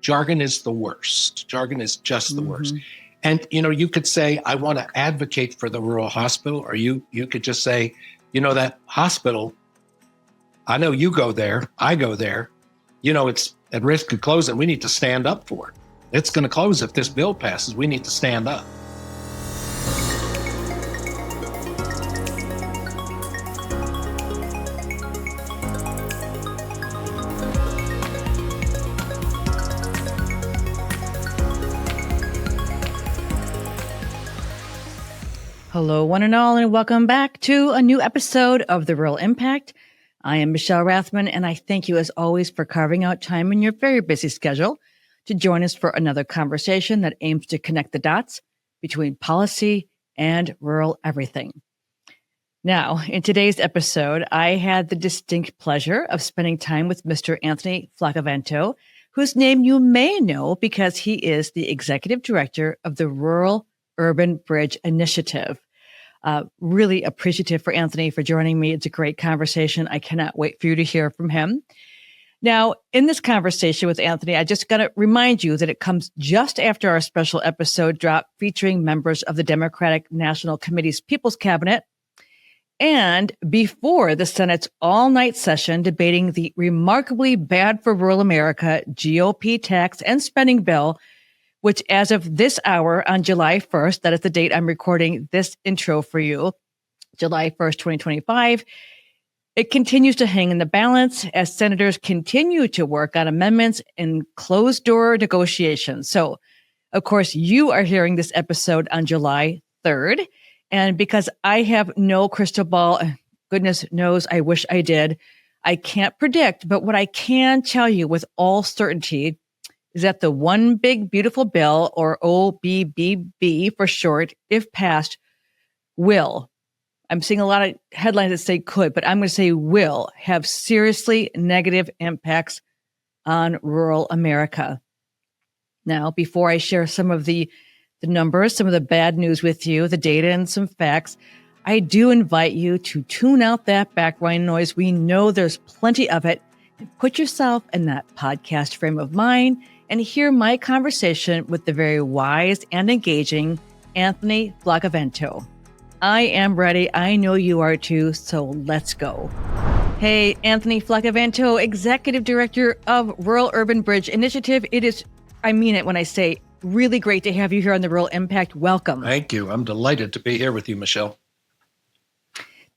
jargon is the worst. Jargon is just the worst. And, you could say, I want to advocate for the rural hospital, or you could just say, that hospital, I know you go there, I go there, it's at risk of closing. We need to stand up for it. It's going to close if this bill passes. We need to stand up. Hello, one and all, and welcome back to a new episode of The Rural Impact. I am Michelle Rathman, and I thank you as always for carving out time in your very busy schedule to join us for another conversation that aims to connect the dots between policy and rural everything. Now, in today's episode, I had the distinct pleasure of spending time with Mr. Anthony Flaccavento, whose name you may know because he is the executive director of the Rural Urban Bridge Initiative. Really appreciative for Anthony for joining me. It's a great conversation. I cannot wait for you to hear from him. Now, in this conversation with Anthony, I just got to remind you that it comes just after our special episode drop featuring members of the Democratic National Committee's People's Cabinet and before the Senate's all-night session debating the remarkably bad for rural America GOP tax and spending bill, which as of this hour on July 1st, that is the date I'm recording this intro for you, July 1st, 2025, it continues to hang in the balance as senators continue to work on amendments in closed-door negotiations. So, of course, you are hearing this episode on July 3rd, and because I have no crystal ball, goodness knows I wish I did, I can't predict, but what I can tell you with all certainty is that the One Big Beautiful Bill, or OBBB for short, if passed, will, I'm seeing a lot of headlines that say could, but I'm going to say will have seriously negative impacts on rural America. Now, before I share some of the numbers, some of the bad news with you, the data and some facts, I do invite you to tune out that background noise. We know there's plenty of it. And put yourself in that podcast frame of mind and hear my conversation with the very wise and engaging Anthony Flaccavento. I am ready. I know you are too, so let's go. Hey, Anthony Flaccavento, Executive Director of Rural Urban Bridge Initiative. It is, I mean it when I say, really great to have you here on the Rural Impact. Welcome. Thank you. I'm delighted to be here with you, Michelle.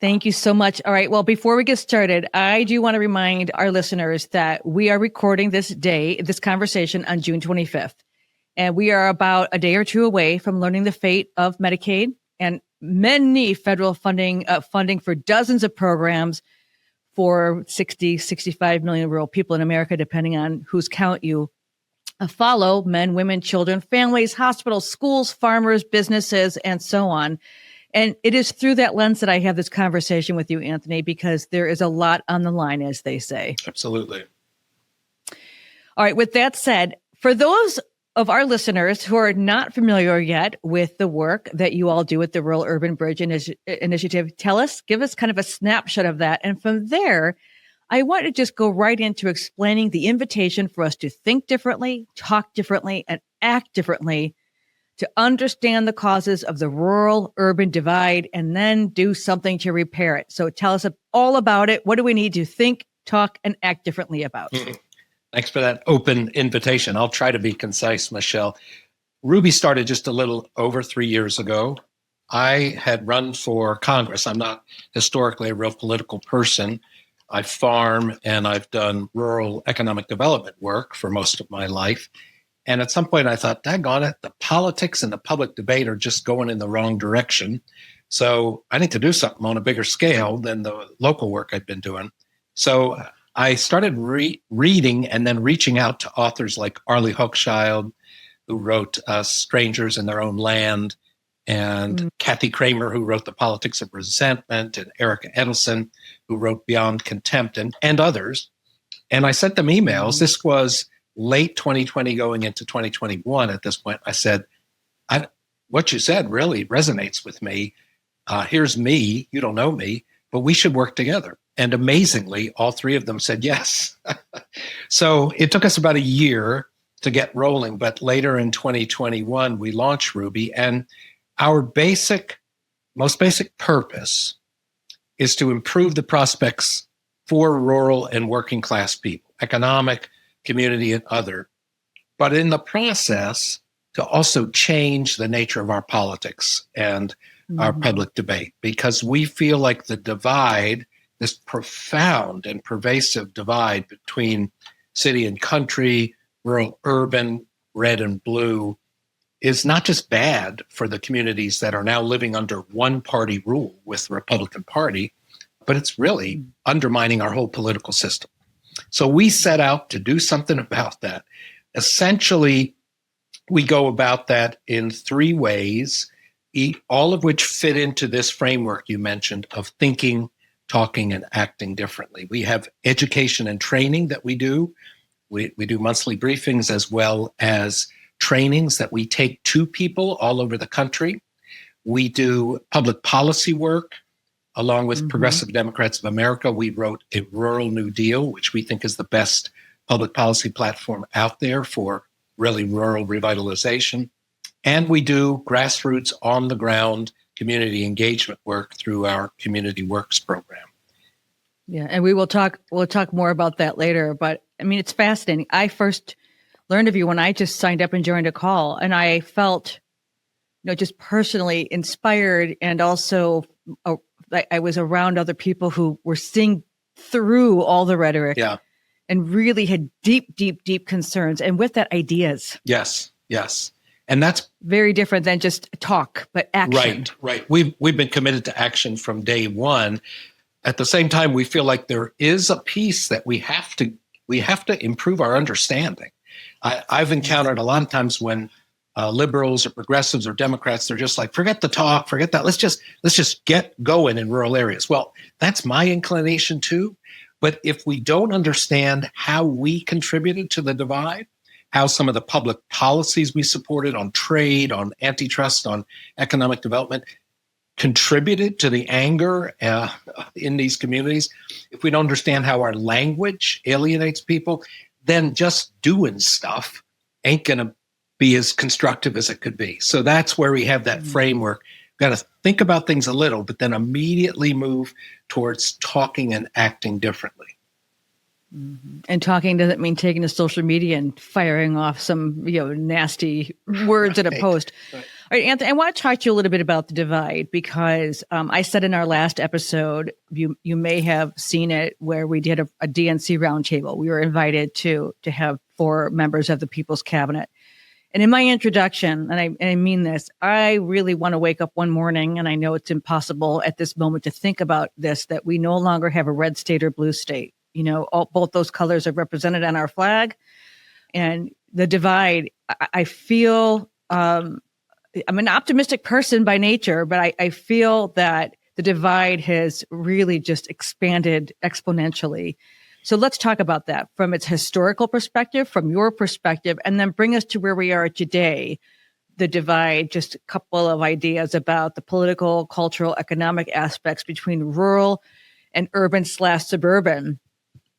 Thank you so much. All right. Well, before we get started, I do want to remind our listeners that we are recording this conversation on June 25th. And we are about a day or two away from learning the fate of Medicaid and many federal funding for dozens of programs for 65 million rural people in America, depending on whose count you follow, men, women, children, families, hospitals, schools, farmers, businesses, and so on. And it is through that lens that I have this conversation with you, Anthony, because there is a lot on the line, as they say. Absolutely. All right. With that said, for those of our listeners who are not familiar yet with the work that you all do at the Rural Urban Bridge Initiative, give us kind of a snapshot of that. And from there, I want to just go right into explaining the invitation for us to think differently, talk differently, and act differently to understand the causes of the rural-urban divide and then do something to repair it. So tell us all about it. What do we need to think, talk, and act differently about? Thanks for that open invitation. I'll try to be concise, Michelle. RUBI started just a little over 3 years ago. I had run for Congress. I'm not historically a real political person. I farm and I've done rural economic development work for most of my life. And at some point I thought, daggone it, the politics and the public debate are just going in the wrong direction. So I need to do something on a bigger scale than the local work I've been doing. So I started reading and then reaching out to authors like Arlie Hochschild, who wrote Strangers in Their Own Land, and Kathy Kramer, who wrote The Politics of Resentment, and Erica Edelson, who wrote Beyond Contempt, and others. And I sent them emails. This was late 2020 going into 2021 at this point. I said, what you said really resonates with me. Here's me. You don't know me, but we should work together. And amazingly, all three of them said yes. So it took us about a year to get rolling. But later in 2021, we launched RUBI, and our most basic purpose is to improve the prospects for rural and working class people, economic, community, and other. But in the process, to also change the nature of our politics and our public debate, because we feel like the divide, this profound and pervasive divide between city and country, rural, urban, red and blue, is not just bad for the communities that are now living under one party rule with the Republican Party, but it's really undermining our whole political system. So we set out to do something about that. Essentially, we go about that in three ways, all of which fit into this framework you mentioned of thinking, talking, and acting differently. We have education and training that we do. We do monthly briefings as well as trainings that we take to people all over the country. We do public policy work. Along with Progressive Democrats of America, we wrote a Rural New Deal, which we think is the best public policy platform out there for really rural revitalization. And we do grassroots, on-the-ground community engagement work through our Community Works program. Yeah, and we'll talk more about that later. But I mean, it's fascinating. I first learned of you when I just signed up and joined a call, and I felt, just personally inspired, and also I was around other people who were seeing through all the rhetoric, and really had deep, deep, deep concerns, and with that, ideas. Yes, and that's very different than just talk, but action. Right. We've been committed to action from day one. At the same time, we feel like there is a piece that we have to improve our understanding. I've encountered a lot of times when liberals or progressives or Democrats, they're just like, forget the talk, forget that. Let's just get going in rural areas. Well, that's my inclination too. But if we don't understand how we contributed to the divide, how some of the public policies we supported on trade, on antitrust, on economic development contributed to the anger in these communities, if we don't understand how our language alienates people, then just doing stuff ain't going to be as constructive as it could be. So that's where we have that framework. We've got to think about things a little, but then immediately move towards talking and acting differently. And talking doesn't mean taking to social media and firing off some nasty words in a post. Right. All right, Anthony, I want to talk to you a little bit about the divide, because I said in our last episode, you may have seen it, where we did a DNC roundtable. We were invited to have 4 members of the People's Cabinet. And in my introduction, and I mean this, I really want to wake up one morning, and I know it's impossible at this moment to think about this, that we no longer have a red state or blue state. Both those colors are represented on our flag. And the divide, I feel, I'm an optimistic person by nature, but I feel that the divide has really just expanded exponentially. So let's talk about that from its historical perspective, from your perspective, and then bring us to where we are today. The divide, just a couple of ideas about the political, cultural, economic aspects between rural and urban/suburban,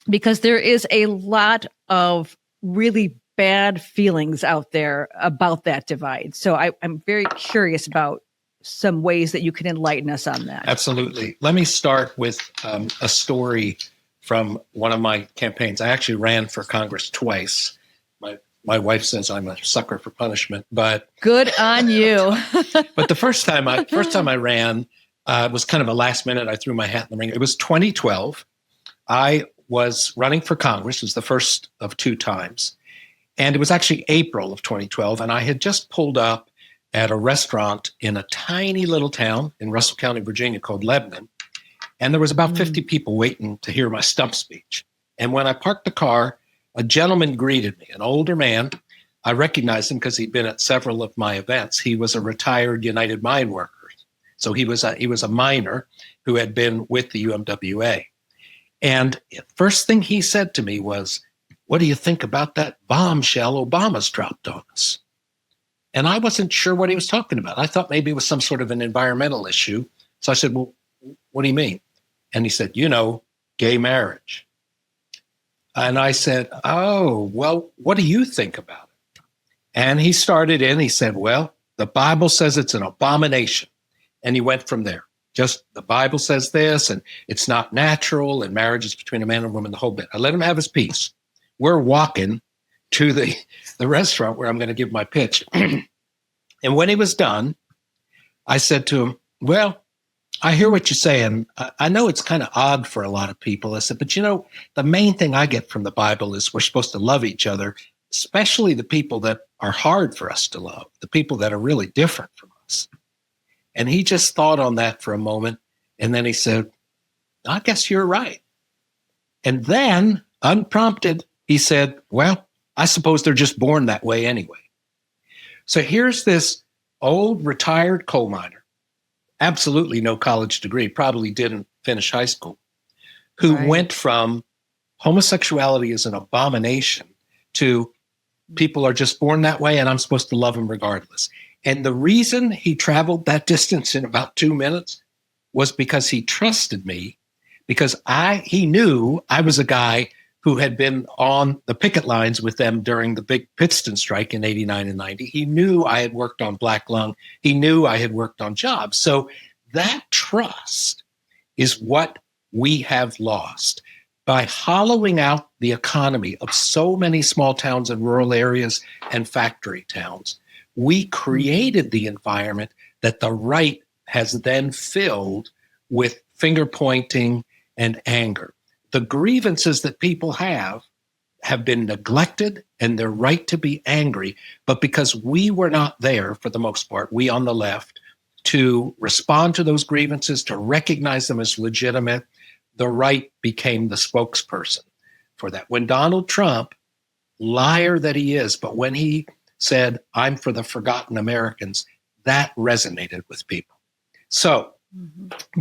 because there is a lot of really bad feelings out there about that divide. So I'm very curious about some ways that you can enlighten us on that. Absolutely. Let me start with a story from one of my campaigns. I actually ran for Congress twice. My wife says I'm a sucker for punishment, but good on you. But the first time I ran was kind of a last minute. I threw my hat in the ring. It was 2012. I was running for Congress. It was the first of 2 times. And it was actually April of 2012. And I had just pulled up at a restaurant in a tiny little town in Russell County, Virginia called Lebanon. And there was about 50 people waiting to hear my stump speech. And when I parked the car, a gentleman greeted me, an older man. I recognized him because he'd been at several of my events. He was a retired United Mine worker. So he was a miner who had been with the UMWA. And the first thing he said to me was, "What do you think about that bombshell Obama's dropped on us?" And I wasn't sure what he was talking about. I thought maybe it was some sort of an environmental issue. So I said, "Well, what do you mean?" And he said, "Gay marriage." And I said, "Oh, well, what do you think about it?" And he started in, he said, well, the Bible says it's an abomination. And he went from there. Just the Bible says this, and it's not natural, and marriage is between a man and a woman, the whole bit. I let him have his piece. We're walking to the restaurant where I'm going to give my pitch. And when he was done, I said to him, well, I hear what you're saying. I know it's kind of odd for a lot of people. I said, but the main thing I get from the Bible is we're supposed to love each other, especially the people that are hard for us to love, the people that are really different from us. And he just thought on that for a moment. And then he said, I guess you're right. And then, unprompted, he said, well, I suppose they're just born that way anyway. So here's this old retired coal miner, absolutely no college degree, probably didn't finish high school, who went from homosexuality is an abomination to people are just born that way and I'm supposed to love them regardless. And the reason he traveled that distance in about 2 minutes was because he trusted me, because he knew I was a guy who had been on the picket lines with them during the big Pittston strike in 89 and 90. He knew I had worked on black lung. He knew I had worked on jobs. So that trust is what we have lost. By hollowing out the economy of so many small towns and rural areas and factory towns, we created the environment that the right has then filled with finger pointing and anger. The grievances that people have been neglected, and they're right to be angry. But because we were not there, for the most part, we on the left, to respond to those grievances, to recognize them as legitimate, the right became the spokesperson for that. When Donald Trump, liar that he is, but when he said, I'm for the forgotten Americans, that resonated with people. So,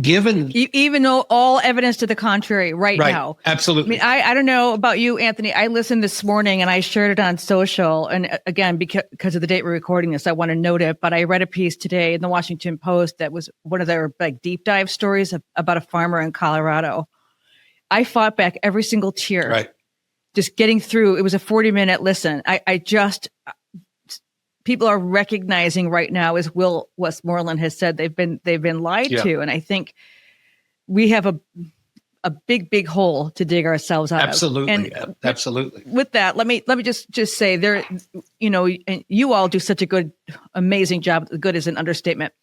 given even though all evidence to the contrary right now. Absolutely. I mean, I don't know about you, Anthony. I listened this morning and I shared it on social. And again, because of the date we're recording this, I want to note it. But I read a piece today in the Washington Post that was one of their deep dive stories about a farmer in Colorado. I fought back every single tear, just getting through. It was a 40-minute listen. People are recognizing right now, as Will Westmoreland has said, they've been lied to, and I think we have a big hole to dig ourselves out of. And absolutely. With that, let me just say there, and you all do such a amazing job. Good is an understatement.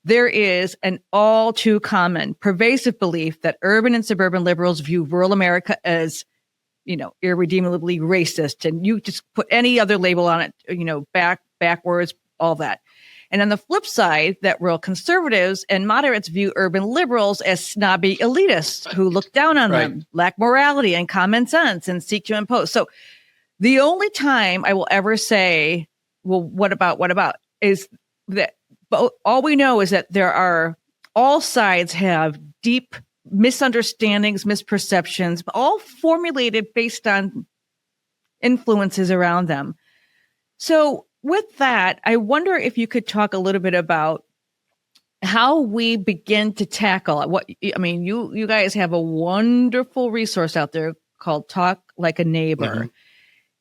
There is an all too common, pervasive belief that urban and suburban liberals view rural America as, irredeemably racist, and you just put any other label on it, backwards, all that. And on the flip side, that rural conservatives and moderates view urban liberals as snobby elitists who look down on them, lack morality and common sense, and seek to impose. So the only time I will ever say, well, what about, is that all we know is that all sides have deep misunderstandings, misperceptions, all formulated based on influences around them. So with that, I wonder if you could talk a little bit about how we begin to tackle you guys have a wonderful resource out there called Talk Like a Neighbor. Mm-hmm.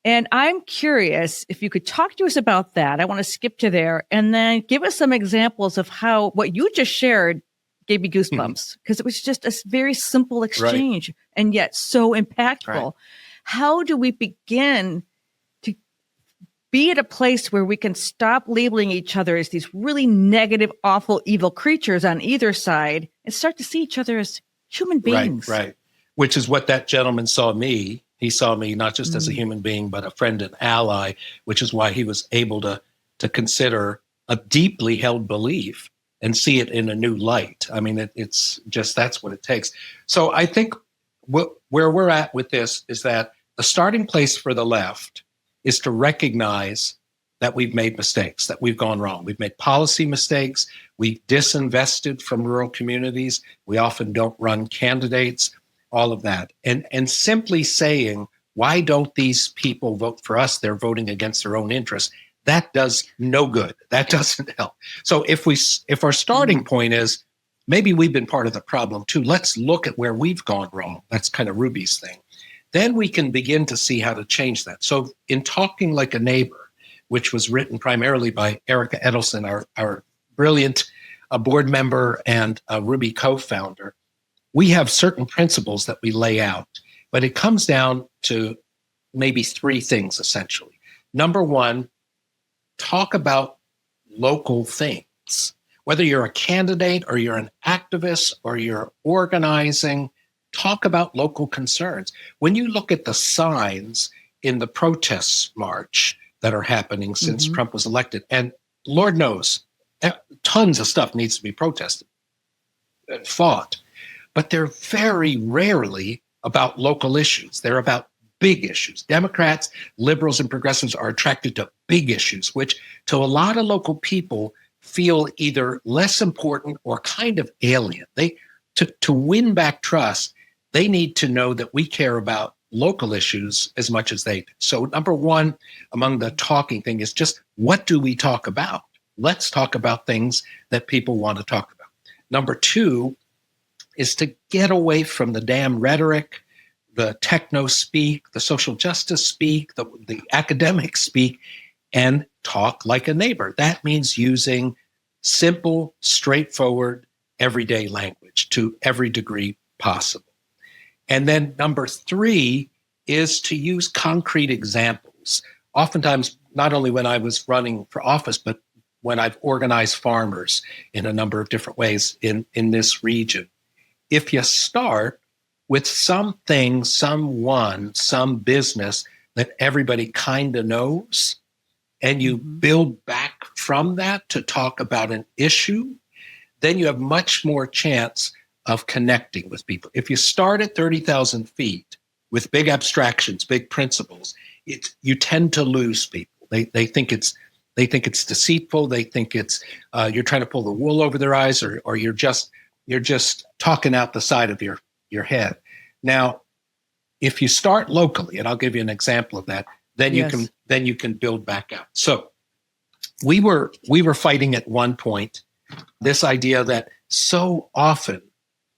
And I'm curious if you could talk to us about that. I want to skip to there and then give us some examples of how what you just shared gave me goosebumps, because it was just a very simple exchange and yet so impactful. Right. How do we begin to be at a place where we can stop labeling each other as these really negative, awful, evil creatures on either side and start to see each other as human beings? Right. Which is what that gentleman saw me. He saw me not just as a human being, but a friend and ally, which is why he was able to consider a deeply held belief and see it in a new light. I mean, it's just, that's what it takes. So I think where we're at with this is that the starting place for the left is to recognize that we've made mistakes, that we've gone wrong. We've made policy mistakes. We've disinvested from rural communities. We often don't run candidates, all of that. And simply saying, why don't these people vote for us? They're voting against their own interests. That does no good. That doesn't help. So if our starting point is maybe we've been part of the problem too, let's look at where we've gone wrong. That's kind of RUBI's thing. Then we can begin to see how to change that. So in Talking Like a Neighbor, which was written primarily by Erica Edelson, our brilliant board member and RUBI co-founder, we have certain principles that we lay out, but it comes down to maybe three things, essentially. Number one, talk about local things. Whether you're a candidate or you're an activist or you're organizing, talk about local concerns. When you look at the signs in the protest march that are happening since Trump was elected, and Lord knows, tons of stuff needs to be protested and fought, but they're very rarely about local issues. They're about big issues. Democrats, liberals, and progressives are attracted to big issues, which to a lot of local people feel either less important or kind of alien. To win back trust, they need to know that we care about local issues as much as they do. So number one among the talking thing is just, what do we talk about? Let's talk about things that people want to talk about. Number two is to get away from the damn rhetoric, the techno speak, the social justice speak, the academic speak, and talk like a neighbor. That means using simple, straightforward, everyday language to every degree possible. And then number three is to use concrete examples. Oftentimes, not only when I was running for office, but when I've organized farmers in a number of different ways in this region. If you start with something, someone, some business that everybody kind of knows, and you build back from that to talk about an issue, then you have much more chance of connecting with people. If you start at 30,000 feet with big abstractions, big principles, you tend to lose people. They think it's deceitful. They think it's you're trying to pull the wool over their eyes, or you're just talking out the side of your head. Now, if you start locally, and I'll give you an example of that, then you can build back out. So we were fighting at one point this idea that so often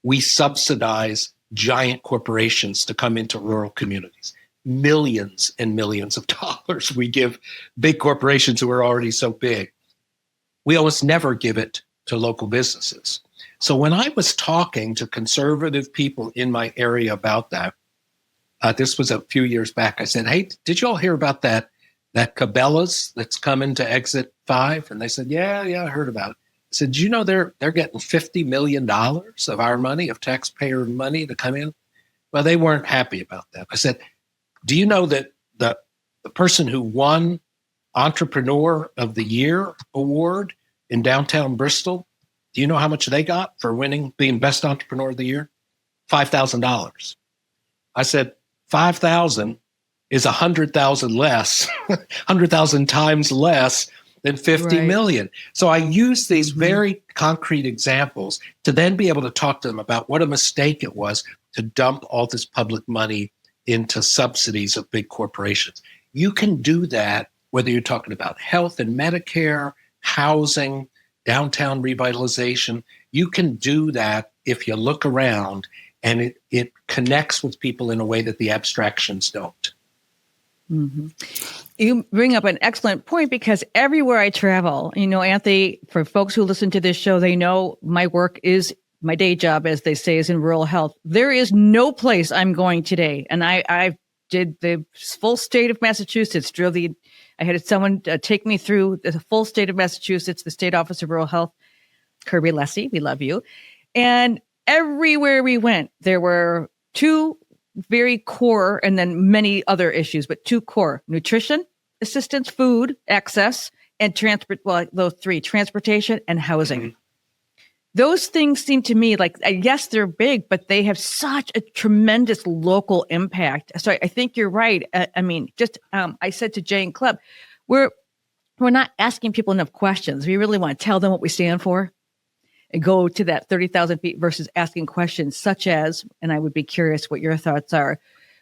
we subsidize giant corporations to come into rural communities. Millions and millions of dollars we give big corporations who are already so big. We almost never give it to local businesses. So when I was talking to conservative people in my area about that, this was a few years back, I said, hey, did you all hear about that Cabela's that's coming to exit 5? And they said, yeah, I heard about it. I said, do you know they're getting $50 million of our money, of taxpayer money to come in? Well, they weren't happy about that. I said, do you know that the person who won Entrepreneur of the Year award in downtown Bristol, do you know how much they got for being Best Entrepreneur of the Year? $5,000. I said, 5,000 is 100,000 less, 100,000 times less than 50 million. So I use these very concrete examples to then be able to talk to them about what a mistake it was to dump all this public money into subsidies of big corporations. You can do that whether you're talking about health and Medicare, housing, downtown revitalization. You can do that if you look around, and it connects with people in a way that the abstractions don't. You bring up an excellent point, because everywhere I travel, Anthony, for folks who listen to this show, they know my work is my day job, as they say, is in rural health. There is no place I'm going today. And I did the full state of Massachusetts, I had someone take me through the full state of Massachusetts, the State Office of Rural Health, Kirby Lessie, we love you. And everywhere we went, there were two very core, and then many other issues, but two core: nutrition, assistance, food, access, and those three, transportation and housing. Those things seem to me like, yes, they're big, but they have such a tremendous local impact. So I think you're right. I said to Jane Club, we're not asking people enough questions. We really want to tell them what we stand for and go to that 30,000 feet versus asking questions such as, and I would be curious what your thoughts are.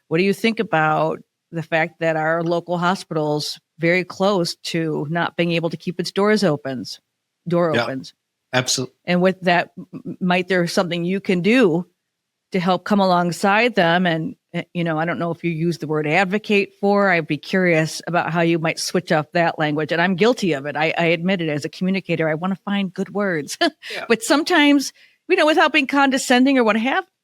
What do you think about the fact that our local hospital's very close to not being able to keep its door opens? Absolutely. And with that, might there something you can do to help come alongside them and I don't know if you use the word advocate for. I'd be curious about how you might switch up that language. And I'm guilty of it. I admit it. As a communicator, I want to find good words. Yeah. But sometimes, without being condescending or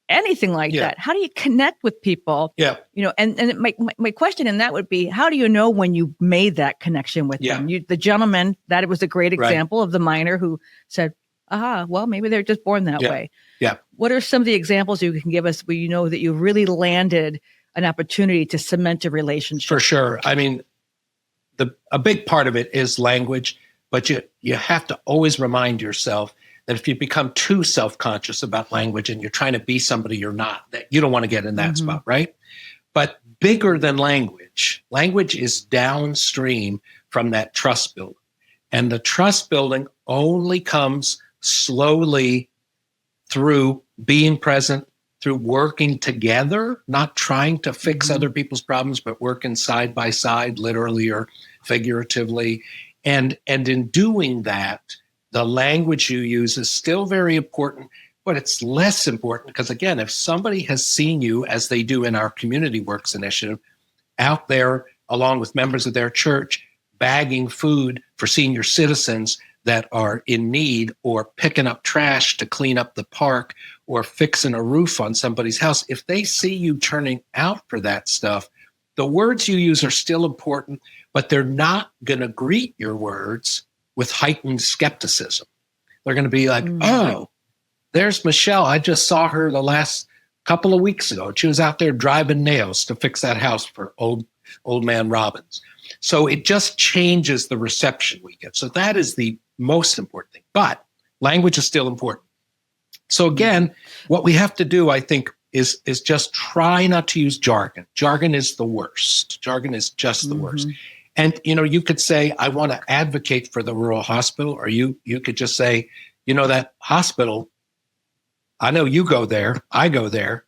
anything like Yeah. that, how do you connect with people? Yeah. And my question in that would be, how do you know when you made that connection with them? The gentleman, that was a great example of the miner who said, well, maybe they're just born that way. Yeah. What are some of the examples you can give us where you know that you really landed an opportunity to cement a relationship? For sure. I mean, a big part of it is language, but you have to always remind yourself that if you become too self-conscious about language and you're trying to be somebody you're not, that you don't want to get in that spot, right? But bigger than language is downstream from that trust building. And the trust building only comes slowly through being present, through working together, not trying to fix other people's problems, but working side by side, literally or figuratively. And in doing that, the language you use is still very important, but it's less important because, again, if somebody has seen you, as they do in our Community Works initiative, out there along with members of their church, bagging food for senior citizens that are in need, or picking up trash to clean up the park, or fixing a roof on somebody's house, if they see you turning out for that stuff, the words you use are still important, but they're not going to greet your words with heightened skepticism. They're going to be like, oh, there's Michelle. I just saw her the last couple of weeks ago. She was out there driving nails to fix that house for old man Robbins. So it just changes the reception we get. So that is the most important thing. But language is still important. So again, what we have to do, I think, is just try not to use jargon. Jargon is the worst. Jargon is just the worst. And, you could say, I want to advocate for the rural hospital, or you could just say, that hospital, I know you go there, I go there,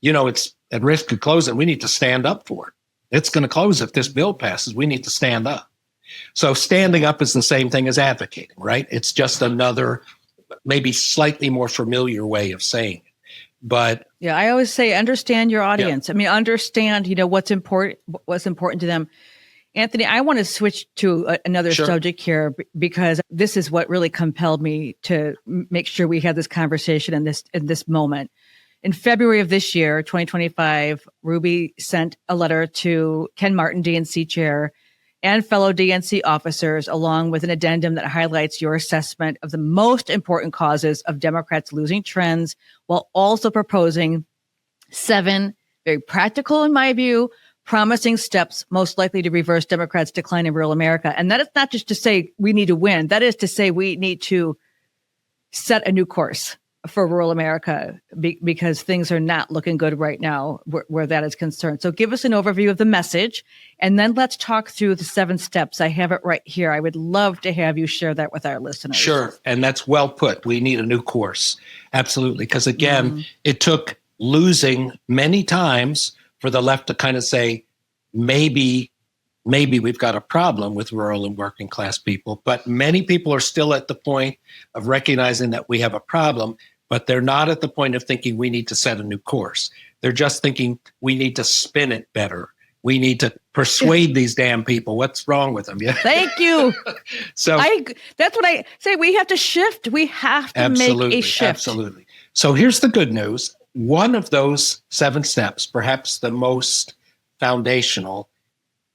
it's at risk of closing. We need to stand up for it. It's going to close if this bill passes. We need to stand up. So standing up is the same thing as advocating, right? It's just another, maybe slightly more familiar way of saying it. But yeah, I always say, understand your audience. I mean, understand, what's important to them. Anthony, I want to switch to another subject here, because this is what really compelled me to make sure we had this conversation in this moment. In February of this year, 2025, RUBI sent a letter to Ken Martin, DNC chair, and fellow DNC officers, along with an addendum that highlights your assessment of the most important causes of Democrats losing trends, while also proposing 7 very practical, in my view, promising steps most likely to reverse Democrats' decline in rural America. And that is not just to say we need to win. That is to say we need to set a new course for rural America, because things are not looking good right now where that is concerned. So give us an overview of the message, and then let's talk through the 7 steps. I have it right here. I would love to have you share that with our listeners. Sure. And that's well put. We need a new course. Absolutely. Because again, it took losing many times for the left to kind of say, maybe we've got a problem with rural and working class people. But many people are still at the point of recognizing that we have a problem, but they're not at the point of thinking we need to set a new course. They're just thinking we need to spin it better. We need to persuade these damn people. What's wrong with them? Yeah. Thank you. So that's what I say. We have to shift. We have to make a shift. Absolutely. So here's the good news. One of those 7 steps, perhaps the most foundational,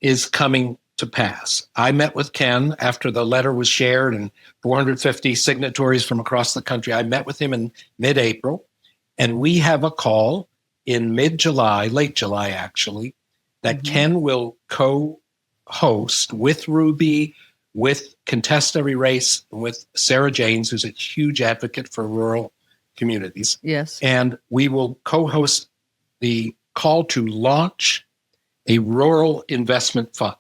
is coming to pass. I met with Ken after the letter was shared and 450 signatories from across the country. I met with him in mid-April, and we have a call in mid-July, late July actually, that Ken will co-host with RUBI, with Contest Every Race, and with Sarah Janes, who's a huge advocate for rural communities. Yes. And we will co-host the call to launch a rural investment fund.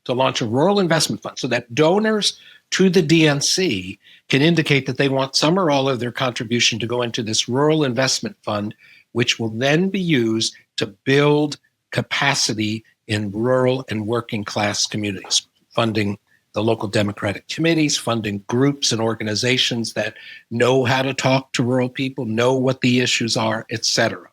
To launch a rural investment fund so that donors to the DNC can indicate that they want some or all of their contribution to go into this rural investment fund, which will then be used to build capacity in rural and working class communities, funding the local Democratic committees, funding groups and organizations that know how to talk to rural people, know what the issues are, et cetera.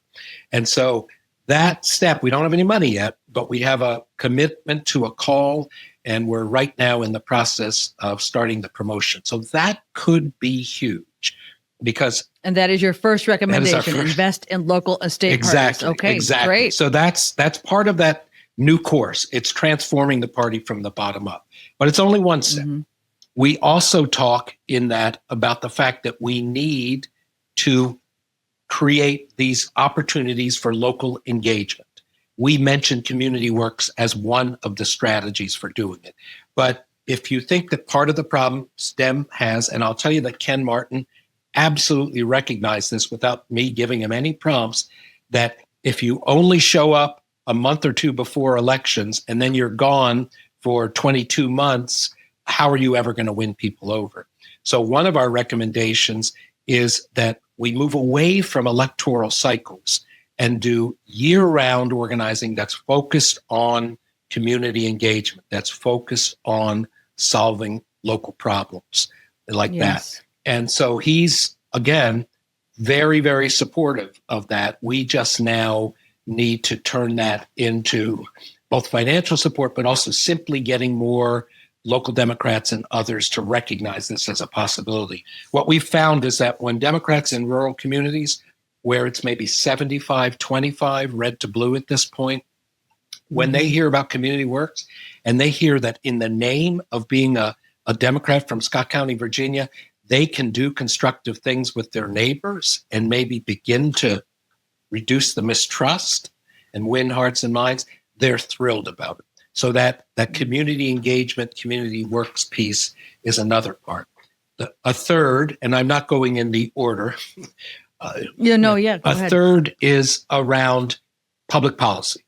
And so that step, we don't have any money yet, but we have a commitment to a call, and we're right now in the process of starting the promotion. So that could be huge because. And that is your first recommendation, invest in local and state partners. Okay, exactly. Great. So that's part of that new course. It's transforming the party from the bottom up, but it's only one step. Mm-hmm. We also talk in that about the fact that we need to create these opportunities for local engagement. We mentioned community works as one of the strategies for doing it. But if you think that part of the problem STEM has, and I'll tell you that Ken Martin absolutely recognized this without me giving him any prompts, that if you only show up a month or two before elections and then you're gone for 22 months, how are you ever going to win people over? So one of our recommendations is that we move away from electoral cycles and do year-round organizing that's focused on community engagement, that's focused on solving local problems like that. And so he's, again, very, very supportive of that. We just now need to turn that into both financial support, but also simply getting more local Democrats and others to recognize this as a possibility. What we've found is that when Democrats in rural communities, where it's maybe 75-25, red to blue at this point, when they hear about community works and they hear that in the name of being a Democrat from Scott County, Virginia, they can do constructive things with their neighbors and maybe begin to reduce the mistrust and win hearts and minds, they're thrilled about it. So that community engagement, community works piece is another part. A third, and I'm not going in the order. A third is around public policy.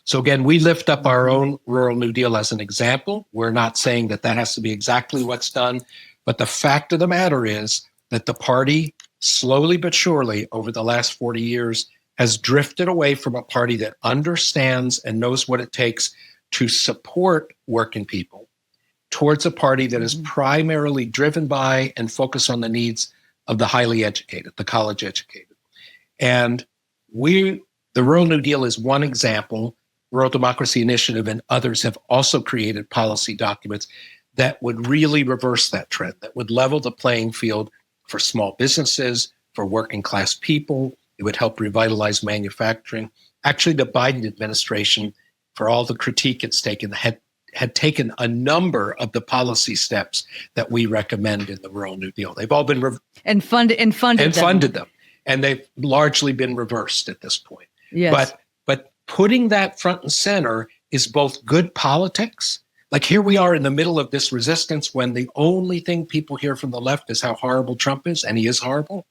So again, we lift up our own Rural New Deal as an example. We're not saying that has to be exactly what's done, but the fact of the matter is that the party, slowly but surely over the last 40 years, has drifted away from a party that understands and knows what it takes to support working people towards a party that is primarily driven by and focused on the needs of the highly educated, the college educated. And the Rural New Deal is one example. Rural Democracy Initiative and others have also created policy documents that would really reverse that trend, that would level the playing field for small businesses, for working class people. It would help revitalize manufacturing. Actually, the Biden administration, for all the critique it's taken, had taken a number of the policy steps that we recommend in the Rural New Deal. They've all been funded them, and they've largely been reversed at this point. Yes. But putting that front and center is both good politics. Like here we are in the middle of this resistance when the only thing people hear from the left is how horrible Trump is, and he is horrible.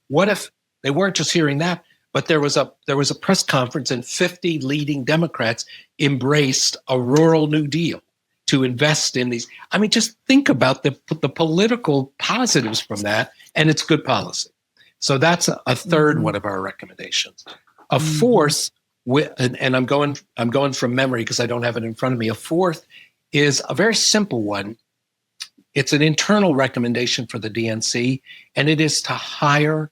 What if they weren't just hearing that, but there was a press conference and 50 leading Democrats embraced a Rural New Deal to invest in these. I mean, just think about the political positives from that, and it's good policy. So that's a third one of our recommendations. A fourth, and I'm going from memory because I don't have it in front of me. A fourth is a very simple one. It's an internal recommendation for the DNC, and it is to hire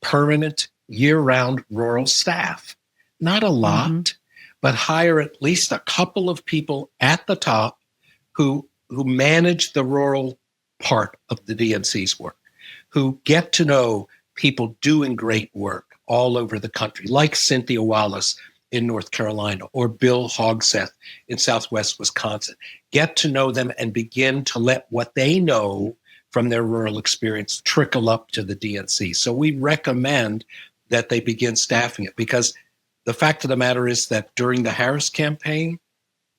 permanent year-round rural staff. Not a lot, but hire at least a couple of people at the top who manage the rural part of the DNC's work, who get to know people doing great work all over the country, like Cynthia Wallace in North Carolina or Bill Hogseth in Southwest Wisconsin. Get to know them and begin to let what they know from their rural experience trickle up to the DNC. So we recommend that they begin staffing it because the fact of the matter is that during the Harris campaign,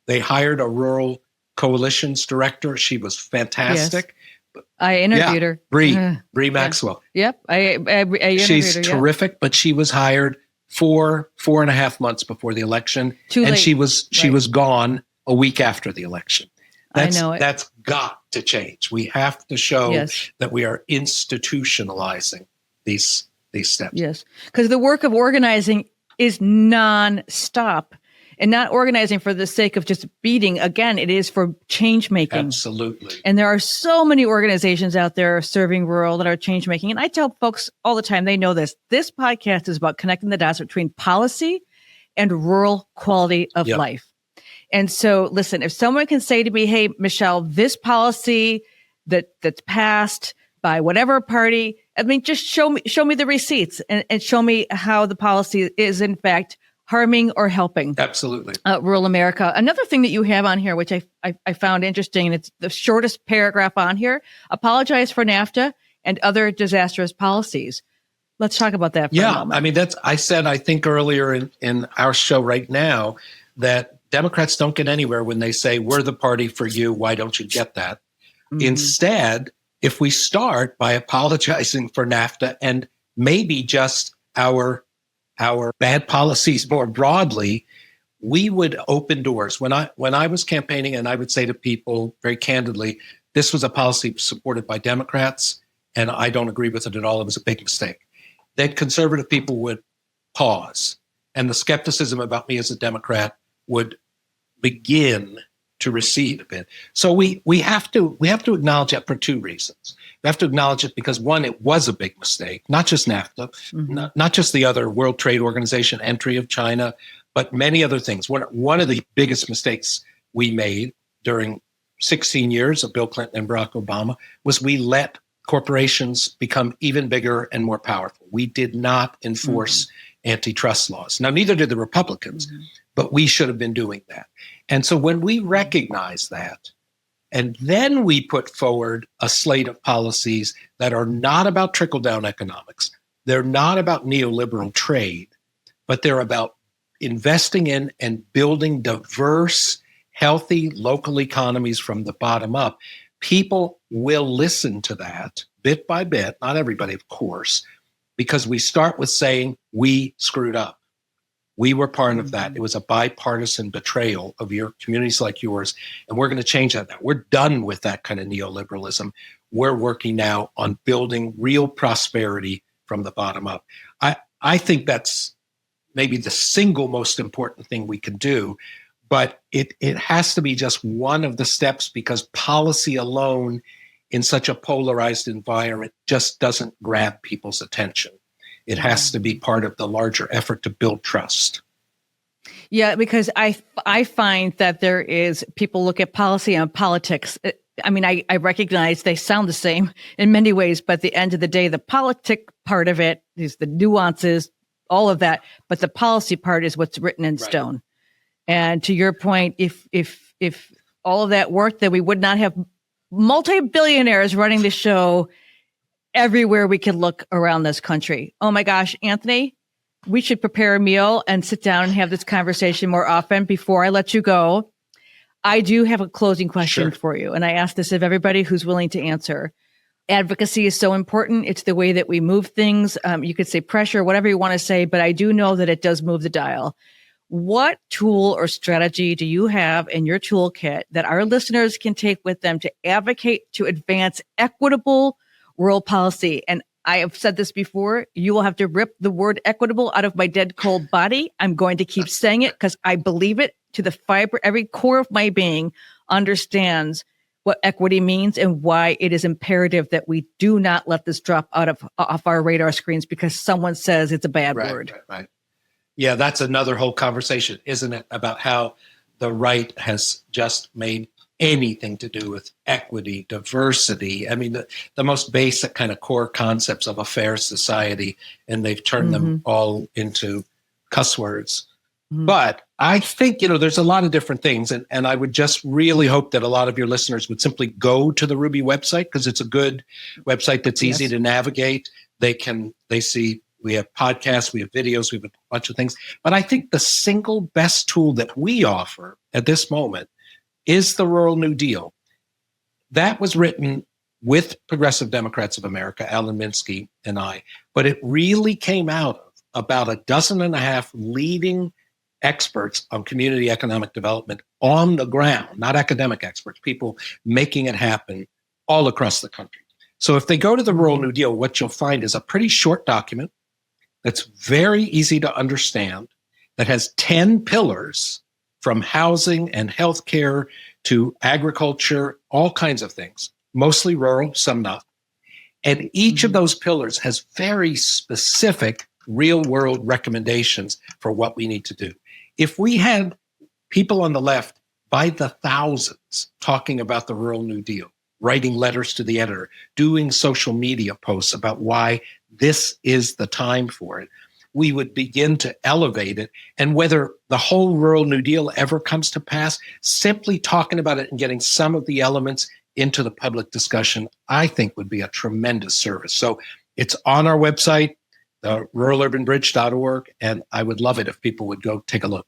they hired a rural coalitions director. She was fantastic. Yes. I interviewed her. Bree Maxwell. Yep. I interviewed She's her, terrific, but she was hired 4.5 months before the election. Too late. She was gone a week after the election. I know it. That's got to change. We have to show that we are institutionalizing these steps. Yes, because the work of organizing is nonstop, and not organizing for the sake of just beating. Again, it is for change making. Absolutely. And there are so many organizations out there serving rural that are change making. And I tell folks all the time, they know this. This podcast is about connecting the dots between policy and rural quality of life. And so, listen, if someone can say to me, hey, Michelle, this policy that's passed by whatever party, I mean, just show me the receipts and show me how the policy is, in fact, harming or helping. Absolutely. Rural America. Another thing that you have on here, which I found interesting, and it's the shortest paragraph on here, apologize for NAFTA and other disastrous policies. Let's talk about that for a moment. I mean, I said, I think earlier in our show right now, that Democrats don't get anywhere when they say, we're the party for you. Why don't you get that? Mm-hmm. Instead, if we start by apologizing for NAFTA and maybe just our bad policies more broadly, we would open doors. When I was campaigning, and I would say to people very candidly, this was a policy supported by Democrats, and I don't agree with it at all. It was a big mistake. Then conservative people would pause, and the skepticism about me as a Democrat would begin to recede a bit. So we have to acknowledge that for two reasons. We have to acknowledge it because, one, it was a big mistake, not just NAFTA, not just the other World Trade Organization entry of China, but many other things. One of the biggest mistakes we made during 16 years of Bill Clinton and Barack Obama was we let corporations become even bigger and more powerful. We did not enforce antitrust laws. Now, neither did the Republicans, but we should have been doing that. And so when we recognize that, and then we put forward a slate of policies that are not about trickle-down economics, they're not about neoliberal trade, but they're about investing in and building diverse, healthy local economies from the bottom up, people will listen to that bit by bit, not everybody, of course, because we start with saying, we screwed up. We were part of that. It was a bipartisan betrayal of your communities like yours, and we're going to change that now. We're done with that kind of neoliberalism. We're working now on building real prosperity from the bottom up. I think that's maybe the single most important thing we can do, but it has to be just one of the steps, because policy alone in such a polarized environment just doesn't grab people's attention. It has to be part of the larger effort to build trust. Yeah, because I find that there is, people look at policy and politics. I mean, I recognize they sound the same in many ways, but at the end of the day, the politic part of it is the nuances, all of that. But the policy part is what's written in stone. And to your point, if all of that worked, then we would not have multi-billionaires running the show everywhere we could look around this country. Oh my gosh, Anthony, we should prepare a meal and sit down and have this conversation more often. Before I let you go, I do have a closing question for you. And I ask this of everybody who's willing to answer. Advocacy is so important. It's the way that we move things. You could say pressure, whatever you want to say, but I do know that it does move the dial. What tool or strategy do you have in your toolkit that our listeners can take with them to advocate to advance equitable rural policy? And I have said this before, you will have to rip the word equitable out of my dead cold body. I'm going to keep saying it because I believe it to the fiber. Every core of my being understands what equity means and why it is imperative that we do not let this drop off our radar screens because someone says it's a bad word. Right. Yeah, that's another whole conversation, isn't it? About how the right has just made anything to do with equity, diversity. I mean, the most basic kind of core concepts of a fair society, and they've turned them all into cuss words. But I think, there's a lot of different things. And I would just really hope that a lot of your listeners would simply go to the RUBI website, because it's a good website that's easy to navigate. They see, we have podcasts, we have videos, we have a bunch of things. But I think the single best tool that we offer at this moment is the Rural New Deal. That was written with Progressive Democrats of America, Alan Minsky and I, but it really came out of about a dozen and a half leading experts on community economic development on the ground, not academic experts, people making it happen all across the country. So if they go to the Rural New Deal, what you'll find is a pretty short document that's very easy to understand, that has 10 pillars, from housing and healthcare to agriculture, all kinds of things, mostly rural, some not. And each of those pillars has very specific real world recommendations for what we need to do. If we had people on the left by the thousands talking about the Rural New Deal, writing letters to the editor, doing social media posts about why this is the time for it, we would begin to elevate it. And whether the whole Rural New Deal ever comes to pass, simply talking about it and getting some of the elements into the public discussion, I think would be a tremendous service. So it's on our website, ruralurbanbridge.org, and I would love it if people would go take a look.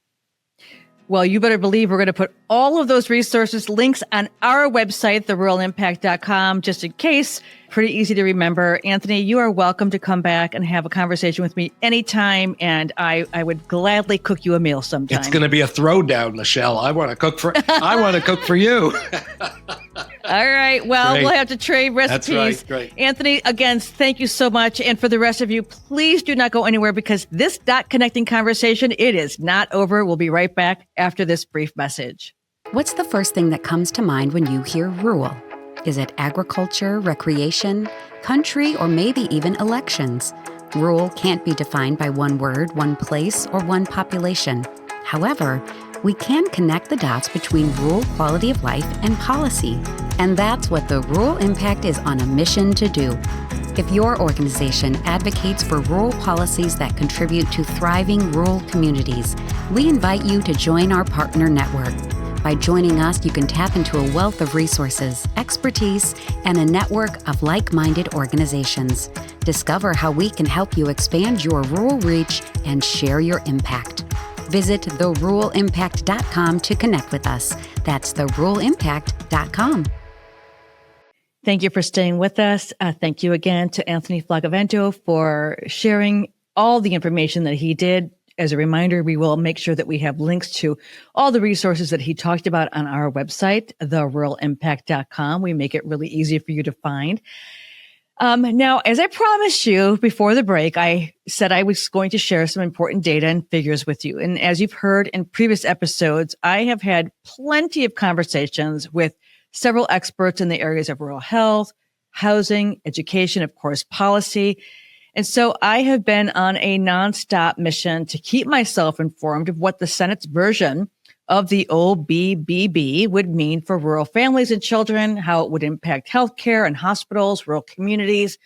Well, you better believe we're going to put all of those resources, links on our website, theruralimpact.com, just in case. Pretty easy to remember. Anthony, you are welcome to come back and have a conversation with me anytime, and I would gladly cook you a meal sometime. It's going to be a throwdown, Michelle. I want to cook for you. All right. Well, Great. We'll have to trade recipes. That's right. Great. Anthony, again, thank you so much. And for the rest of you, please do not go anywhere, because this dot connecting conversation, it is not over. We'll be right back after this brief message. What's the first thing that comes to mind when you hear rural? Is it agriculture, recreation, country, or maybe even elections? Rural can't be defined by one word, one place, or one population. However, we can connect the dots between rural quality of life and policy. And that's what the Rural Impact is on a mission to do. If your organization advocates for rural policies that contribute to thriving rural communities, we invite you to join our partner network. By joining us, you can tap into a wealth of resources, expertise, and a network of like-minded organizations. Discover how we can help you expand your rural reach and share your impact. Visit theruralimpact.com to connect with us. That's theruralimpact.com. Thank you for staying with us. Thank you again to Anthony Flaccavento for sharing all the information that he did. As a reminder, we will make sure that we have links to all the resources that he talked about on our website, theruralimpact.com. We make it really easy for you to find. Now, as I promised you before the break, I said I was going to share some important data and figures with you. And as you've heard in previous episodes, I have had plenty of conversations with several experts in the areas of rural health, housing, education, of course, policy. And so I have been on a nonstop mission to keep myself informed of what the Senate's version of the OBBB would mean for rural families and children, how it would impact healthcare and hospitals, rural communities,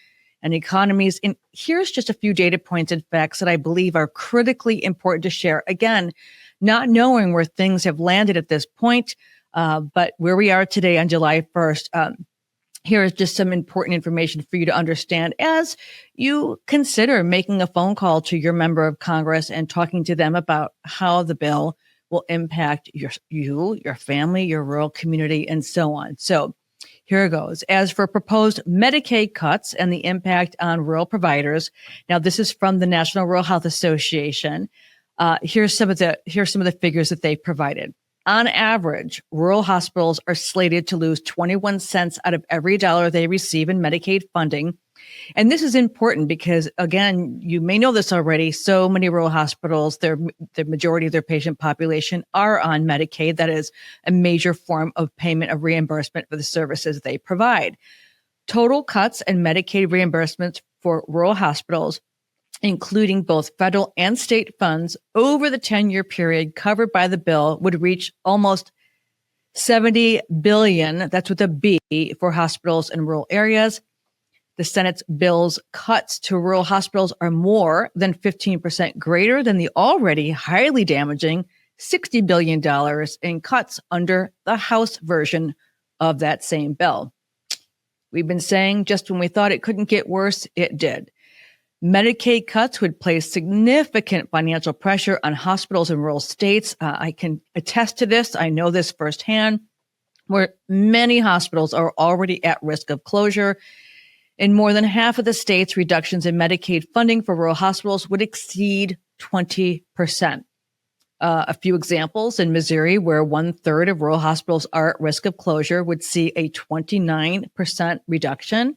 and economies. And here's just a few data points and facts that I believe are critically important to share. Again, not knowing where things have landed at this point, but where we are today on July 1st, here is just some important information for you to understand as you consider making a phone call to your member of Congress and talking to them about how the bill will impact your family, your rural community, and so on. So here it goes. As for proposed Medicaid cuts and the impact on rural providers, now this is from the National Rural Health Association. Here's some of the figures that they've provided. On average, rural hospitals are slated to lose 21 cents out of every dollar they receive in Medicaid funding. And this is important because, again, you may know this already. So many rural hospitals, the majority of their patient population are on Medicaid. That is a major form of payment of reimbursement for the services they provide. Total cuts in Medicaid reimbursements for rural hospitals, including both federal and state funds over the 10-year period covered by the bill, would reach almost $70 billion. That's with a B, for hospitals in rural areas. The Senate's bill's cuts to rural hospitals are more than 15% greater than the already highly damaging $60 billion in cuts under the House version of that same bill. We've been saying just when we thought it couldn't get worse, it did. Medicaid cuts would place significant financial pressure on hospitals in rural states. I can attest to this. I know this firsthand, where many hospitals are already at risk of closure. In more than half of the states, reductions in Medicaid funding for rural hospitals would exceed 20%. A few examples: in Missouri, where 1/3 of rural hospitals are at risk of closure, would see a 29% reduction.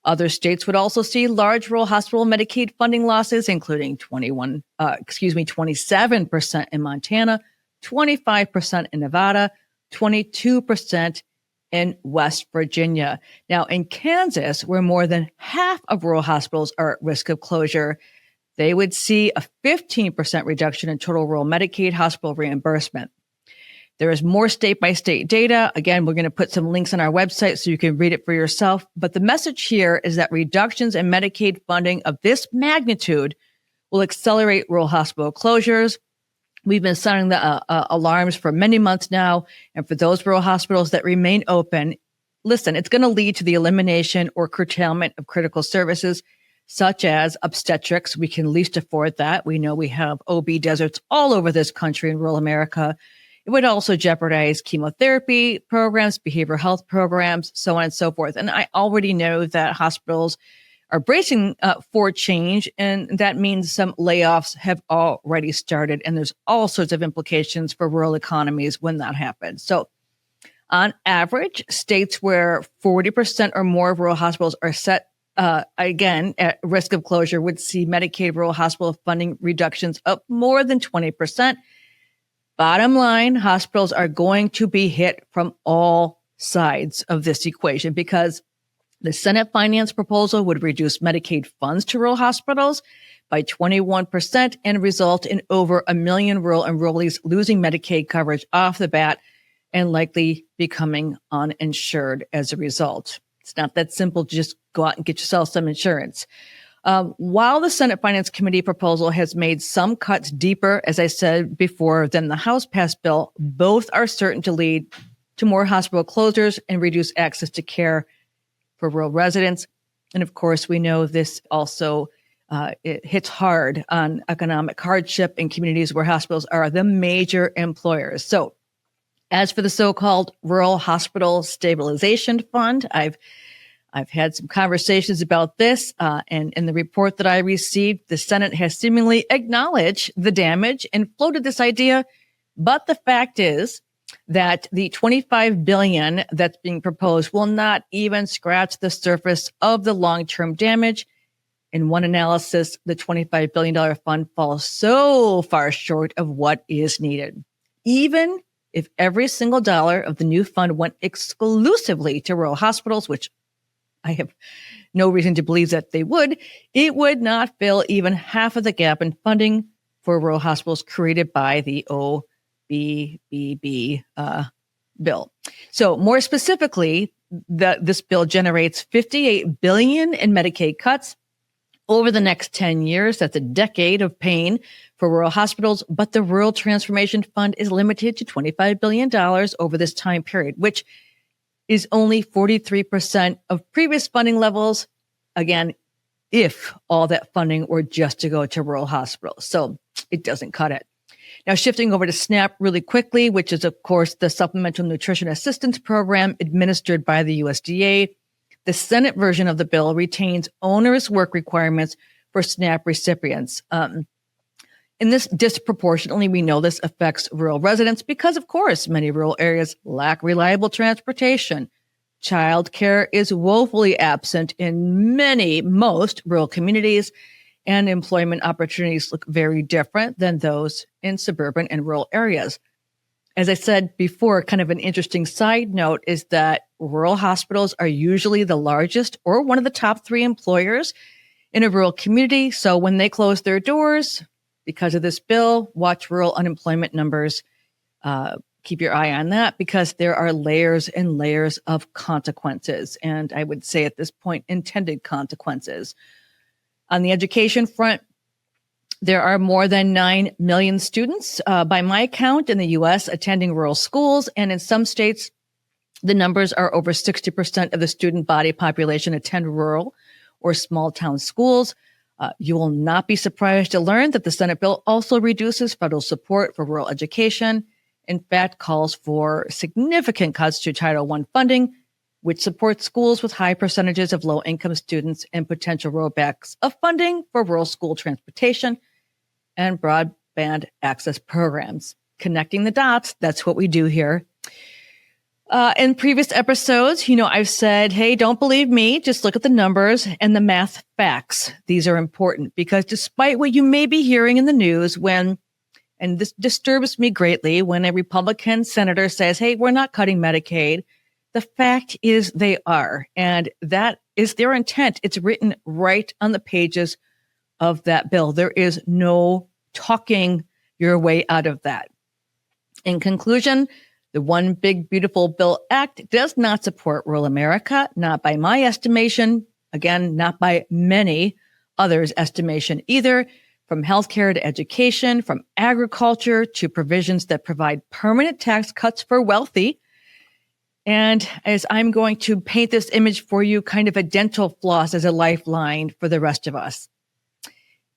Other states would also see large rural hospital Medicaid funding losses, including 27% in Montana, 25% in Nevada, 22% in West Virginia. Now, in Kansas, where more than half of rural hospitals are at risk of closure, they would see a 15% reduction in total rural Medicaid hospital reimbursement. There is more state-by-state data. Again, we're going to put some links on our website so you can read it for yourself. But the message here is that reductions in Medicaid funding of this magnitude will accelerate rural hospital closures. We've been sounding the alarms for many months now. And for those rural hospitals that remain open, listen, it's going to lead to the elimination or curtailment of critical services, such as obstetrics. We can least afford that. We know we have OB deserts all over this country in rural America. It would also jeopardize chemotherapy programs, behavioral health programs, so on and so forth. And I already know that hospitals are bracing for change, and that means some layoffs have already started, and there's all sorts of implications for rural economies when that happens. So on average, states where 40% or more of rural hospitals are set, again, at risk of closure would see Medicaid rural hospital funding reductions of more than 20%. Bottom line, hospitals are going to be hit from all sides of this equation because the Senate finance proposal would reduce Medicaid funds to rural hospitals by 21% and result in over 1 million rural enrollees losing Medicaid coverage off the bat and likely becoming uninsured as a result. It's not that simple to just go out and get yourself some insurance. While the Senate Finance Committee proposal has made some cuts deeper, as I said before, than the House passed bill, both are certain to lead to more hospital closures and reduce access to care for rural residents. And of course, we know this also it hits hard on economic hardship in communities where hospitals are the major employers. So as for the so-called Rural Hospital Stabilization Fund, I've had some conversations about this, and in the report that I received, the Senate has seemingly acknowledged the damage and floated this idea. But the fact is that the $25 billion that's being proposed will not even scratch the surface of the long-term damage. In one analysis, the $25 billion fund falls so far short of what is needed. Even if every single dollar of the new fund went exclusively to rural hospitals, which I have no reason to believe that they would, it would not fill even half of the gap in funding for rural hospitals created by the OBBB bill. So more specifically, this bill generates $58 billion in Medicaid cuts over the next 10 years. That's a decade of pain for rural hospitals, but the Rural Transformation Fund is limited to $25 billion over this time period, which is only 43% of previous funding levels. Again, if all that funding were just to go to rural hospitals. So it doesn't cut it. Now, shifting over to SNAP really quickly, which is, of course, the Supplemental Nutrition Assistance Program administered by the USDA. The Senate version of the bill retains onerous work requirements for SNAP recipients. And this disproportionately, we know this affects rural residents because, of course, many rural areas lack reliable transportation. Childcare is woefully absent in most rural communities, and employment opportunities look very different than those in suburban and rural areas. As I said before, kind of an interesting side note is that rural hospitals are usually the largest or one of the top 3 employers in a rural community. So when they close their doors, because of this bill, watch rural unemployment numbers. Keep your eye on that because there are layers and layers of consequences. And I would say at this point, intended consequences. On the education front, there are more than 9 million students, by my count, in the U.S. attending rural schools. And in some states, the numbers are over 60% of the student body population attend rural or small town schools. You will not be surprised to learn that the Senate bill also reduces federal support for rural education. In fact, calls for significant cuts to Title I funding, which supports schools with high percentages of low-income students and potential rollbacks of funding for rural school transportation and broadband access programs. Connecting the dots, that's what we do here. In previous episodes, I've said, hey, don't believe me. Just look at the numbers and the math facts. These are important because despite what you may be hearing in the news and this disturbs me greatly when a Republican senator says, hey, we're not cutting Medicaid. The fact is they are, and that is their intent. It's written right on the pages of that bill. There is no talking your way out of that. In conclusion, the One Big Beautiful Bill Act does not support rural America, not by my estimation, again, not by many others' estimation either, from healthcare to education, from agriculture to provisions that provide permanent tax cuts for wealthy. And as I'm going to paint this image for you, kind of a dental floss as a lifeline for the rest of us.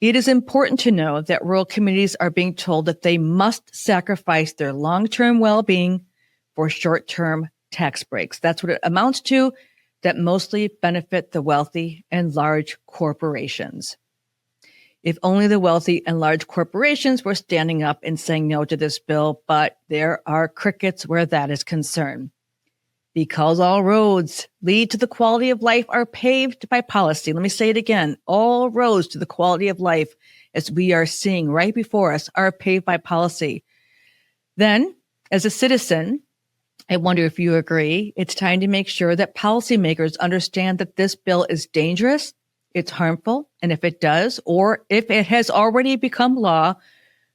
It is important to know that rural communities are being told that they must sacrifice their long-term well-being for short-term tax breaks. That's what it amounts to, that mostly benefit the wealthy and large corporations. If only the wealthy and large corporations were standing up and saying no to this bill, but there are crickets where that is concerned. Because all roads lead to the quality of life are paved by policy. Let me say it again. All roads to the quality of life, as we are seeing right before us, are paved by policy. Then, as a citizen, I wonder if you agree, it's time to make sure that policymakers understand that this bill is dangerous, it's harmful, and if it does, or if it has already become law,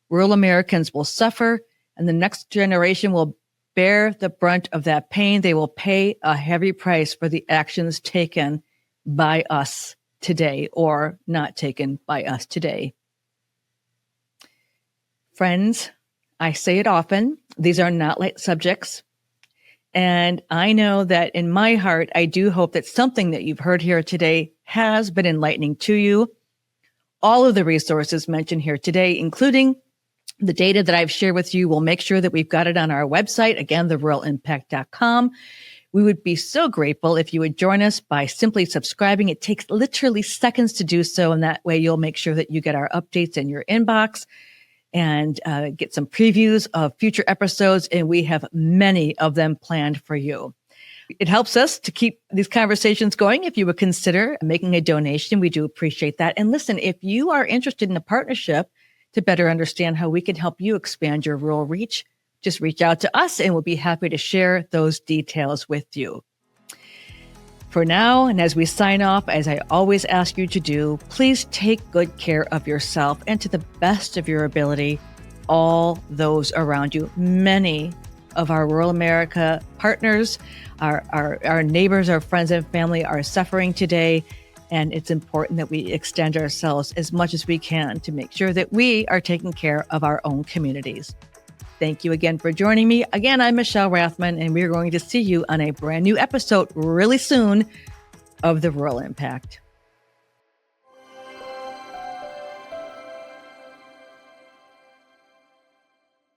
rural Americans will suffer, and the next generation will bear the brunt of that pain. They will pay a heavy price for the actions taken by us today or not taken by us today. Friends, I say it often, these are not light subjects. And I know that in my heart, I do hope that something that you've heard here today has been enlightening to you. All of the resources mentioned here today, including the data that I've shared with you, we'll make sure that we've got it on our website, again, theruralimpact.com. We would be so grateful if you would join us by simply subscribing. It takes literally seconds to do so, and that way you'll make sure that you get our updates in your inbox and get some previews of future episodes, and we have many of them planned for you. It helps us to keep these conversations going. If you would consider making a donation, we do appreciate that. And listen, if you are interested in a partnership to better understand how we can help you expand your rural reach, just reach out to us and we'll be happy to share those details with you. For now, and as we sign off, as I always ask you to do, please take good care of yourself and to the best of your ability, all those around you. Many of our rural America partners, our neighbors, our friends and family are suffering today. And it's important that we extend ourselves as much as we can to make sure that we are taking care of our own communities. Thank you again for joining me. Again, I'm Michelle Rathman, and we're going to see you on a brand new episode really soon of The Rural Impact.